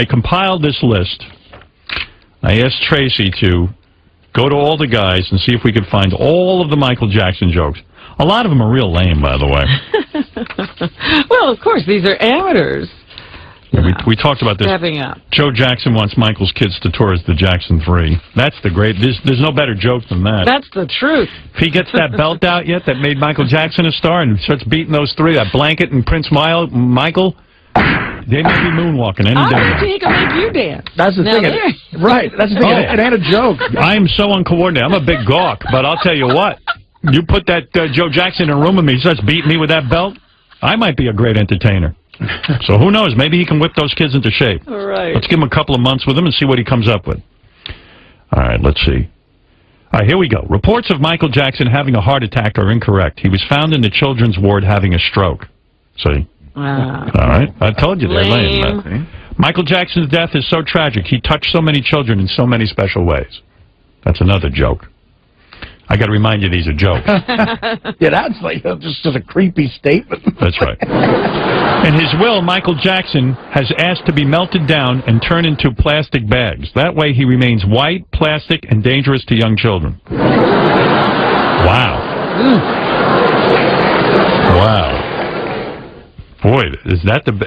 I compiled this list. I asked Tracy to go to all the guys and see if we could find all of the Michael Jackson jokes. A lot of them are real lame, by the way. Well, of course, these are amateurs. Yeah, we talked about this. Stepping up. Joe Jackson wants Michael's kids to tour as the Jackson 3. That's the great... There's no better joke than that. That's the truth. If he gets that belt out yet that made Michael Jackson a star and starts beating those three, that blanket and Prince Michael, they may be moonwalking any day. He can make you dance. That's the thing. Right. That's the thing. It ain't a joke. I am so uncoordinated. I'm a big gawk, but I'll tell you what. You put that Joe Jackson in a room with me, he starts beating me with that belt, I might be a great entertainer. So who knows? Maybe he can whip those kids into shape. All right. Let's give him a couple of months with him and see what he comes up with. All right, let's see. All right, here we go. Reports of Michael Jackson having a heart attack are incorrect. He was found in the children's ward having a stroke. See? Wow. All right. I told you they're lame. Lame. Michael Jackson's death is so tragic. He touched so many children in so many special ways. That's another joke. I got to remind you these are jokes. Yeah, that's like just a creepy statement. That's right. In his will, Michael Jackson has asked to be melted down and turned into plastic bags. That way he remains white, plastic, and dangerous to young children. Wow. Wow. Boy, is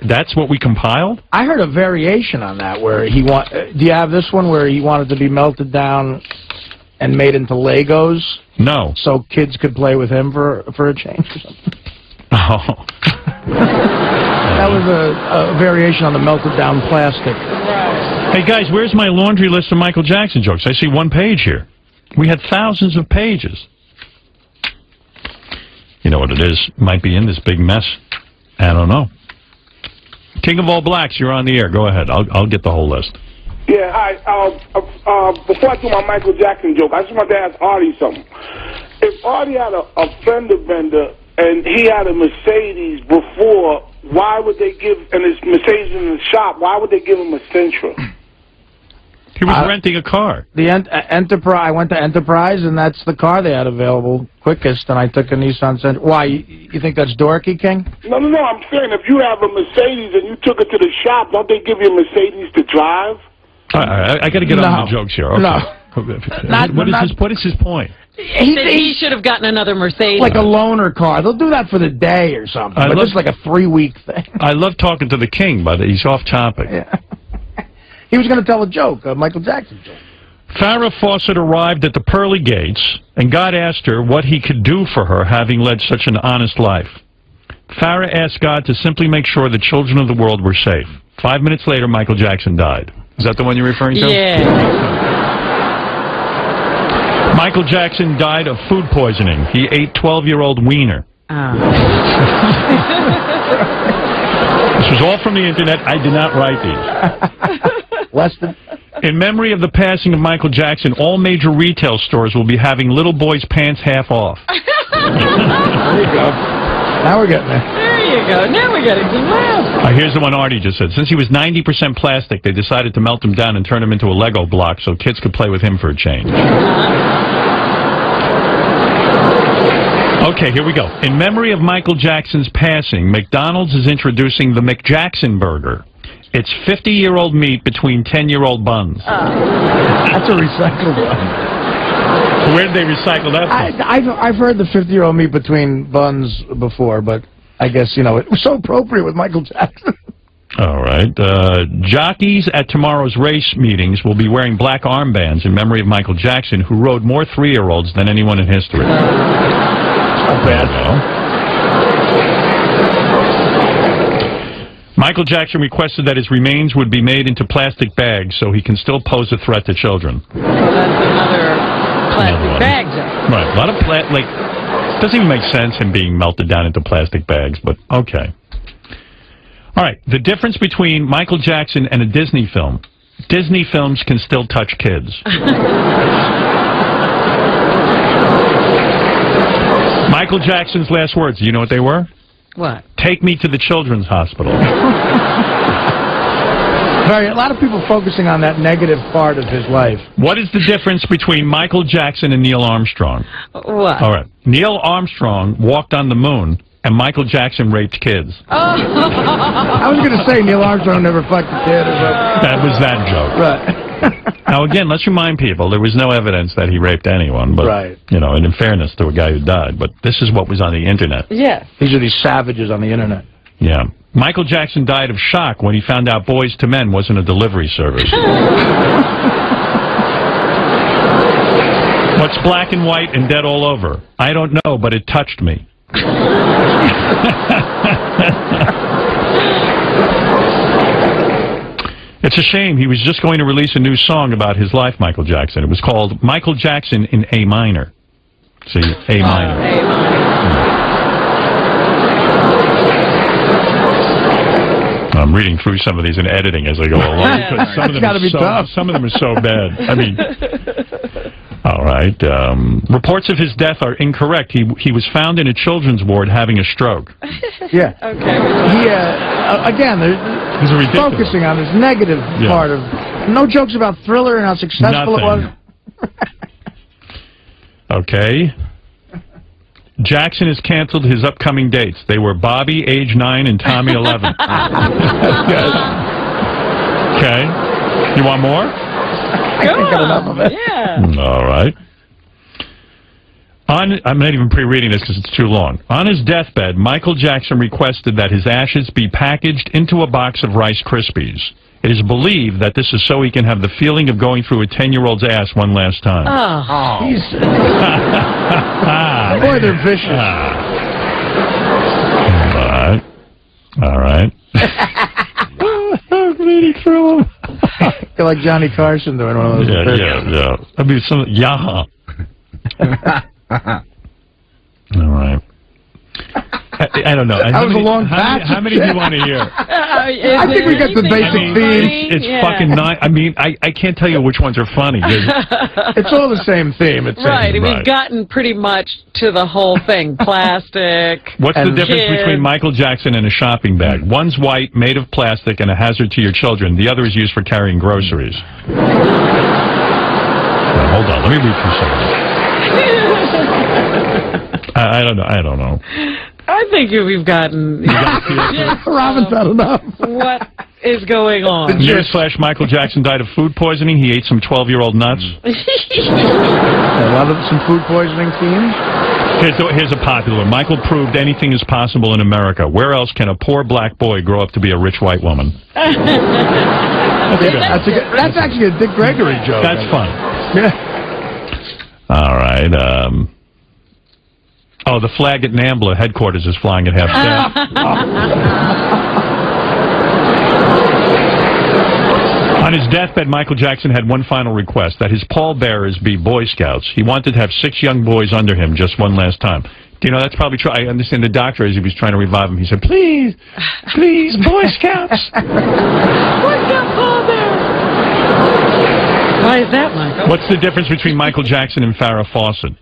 that's what we compiled? I heard a variation on that where he do you have this one where he wanted to be melted down and made into Legos? No. So kids could play with him for a change or something? Oh. That was a variation on the melted down plastic. Hey, guys, where's my laundry list of Michael Jackson jokes? I see one page here. We had thousands of pages. You know what it is? Might be in this big mess. I don't know. King of All Blacks, you're on the air. Go ahead. I'll get the whole list. Yeah, hi. Before I do my Michael Jackson joke, I just want to ask Artie something. If Artie had a fender bender and he had a Mercedes before, why would they give, and his Mercedes in the shop, why would they give him a Sentra? He was renting a car. The Enterprise. I went to Enterprise, and that's the car they had available quickest, and I took a Nissan Sentra. Why? You think that's dorky, King? No. I'm saying if you have a Mercedes and you took it to the shop, don't they give you a Mercedes to drive? I got to get on the jokes here. Okay. No. What is his point? He should have gotten another Mercedes. Like a loaner car. They'll do that for the day or something. But this is like a 3-week thing. I love talking to the King, but he's off topic. Yeah. He was going to tell a joke, a Michael Jackson joke. Farrah Fawcett arrived at the pearly gates, and God asked her what he could do for her, having led such an honest life. Farrah asked God to simply make sure the children of the world were safe. 5 minutes later, Michael Jackson died. Is that the one you're referring to? Yeah. Michael Jackson died of food poisoning. He ate 12-year-old wiener. This was all from the internet. I did not write these. Weston? In memory of the passing of Michael Jackson, all major retail stores will be having little boys' pants half off. There you go. Now we're getting there. There you go. Now we're getting some laughs. Here's the one Artie just said. Since he was 90% plastic, they decided to melt him down and turn him into a Lego block so kids could play with him for a change. Okay, here we go. In memory of Michael Jackson's passing, McDonald's is introducing the McJackson Burger. It's 50-year-old meat between 10-year-old buns. That's a recycled one. Where did they recycle that from? I've heard the 50-year-old meat between buns before, but I guess, it was so appropriate with Michael Jackson. All right. Jockeys at tomorrow's race meetings will be wearing black armbands in memory of Michael Jackson, who rode more 3-year-olds than anyone in history. Not bad. Michael Jackson requested that his remains would be made into plastic bags so he can still pose a threat to children. So that's another plastic bag joke. Right. A lot of it doesn't even make sense him being melted down into plastic bags, but okay. All right. The difference between Michael Jackson and a Disney film. Disney films can still touch kids. Michael Jackson's last words, do you know what they were? What? Take me to the children's hospital. A lot of people focusing on that negative part of his life. What is the difference between Michael Jackson and Neil Armstrong? What? All right. Neil Armstrong walked on the moon, and Michael Jackson raped kids. I was going to say Neil Armstrong never fucked a kid or something. That was that joke. Right. Now, again, let's remind people, there was no evidence that he raped anyone, but, Right. you know, and in fairness to a guy who died, but this is what was on the Internet. Yes. These are these savages on the Internet. Yeah. Michael Jackson died of shock when he found out Boys to Men wasn't a delivery service. What's black and white and dead all over? I don't know, but it touched me. It's a shame. He was just going to release a new song about his life, Michael Jackson. It was called Michael Jackson in A minor. See, A minor. I'm reading through some of these and editing as I go along. Because some of them It's tough. Some of them are so bad. I mean, all right. Reports of his death are incorrect. He was found in a children's ward having a stroke. Yeah. Okay. He, again, He's ridiculous. focusing on this negative part of... No jokes about Thriller and how successful it was. Okay. Jackson has canceled his upcoming dates. They were Bobby, age 9, and Tommy, 11. Okay. You want more? I can't get enough of it. Yeah. All right. I'm not even pre-reading this because it's too long. On his deathbed, Michael Jackson requested that his ashes be packaged into a box of Rice Krispies. It is believed that this is so he can have the feeling of going through a 10-year-old's ass one last time. Oh. Boy, they're vicious. All right. I'm reading through them. You're like Johnny Carson doing one of those. Yeah. I mean, All right. I don't know. That was a long patch. How many do you want to hear? I think we got the basic theme. It's fucking not. I mean, I can't tell you which ones are funny. It's all the same theme. It's Right. We've gotten pretty much to the whole thing. Plastic. What's the And difference kids. between Michael Jackson and a shopping bag? One's white, made of plastic, and a hazard to your children. The other is used for carrying groceries. Now, hold on. Let me read through some of this. I don't know. I think we've gotten... Robin's had enough. What is going on? Newsflash, Michael Jackson died of food poisoning. He ate some 12-year-old nuts. A lot of some food poisoning themes. Here's a popular. Michael proved anything is possible in America. Where else can a poor black boy grow up to be a rich white woman? That's actually a Dick Gregory joke. That's fun. Yeah. All right. Oh, the flag at NAMBLA headquarters is flying at half-staff. On his deathbed, Michael Jackson had one final request, that his pallbearers be Boy Scouts. He wanted to have 6 young boys under him just one last time. Do you know, that's probably true. I understand the doctor, as he was trying to revive him, he said, please, Boy Scouts. Boy Scout pallbearers. Why is that, Michael? What's the difference between Michael Jackson and Farrah Fawcett?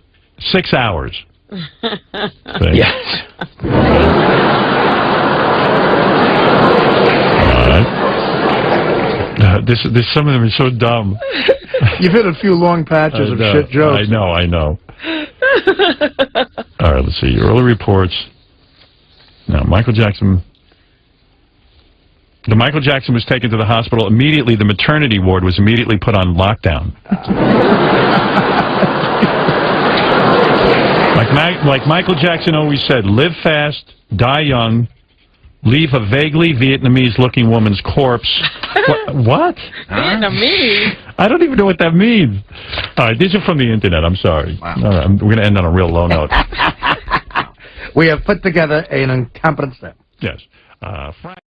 6 hours. Yes. All right. Some of them are so dumb. You've hit a few long patches of shit jokes. I know. All right, let's see. Early reports. Now, Michael Jackson was taken to the hospital. Immediately, the maternity ward was immediately put on lockdown. Like Michael Jackson always said, live fast, die young, leave a vaguely Vietnamese-looking woman's corpse. What? Vietnamese? I don't even know what that means. All right, these are from the Internet. I'm sorry. Wow. All right, we're going to end on a real low note. We have put together an incompetent step. Yes. Frank.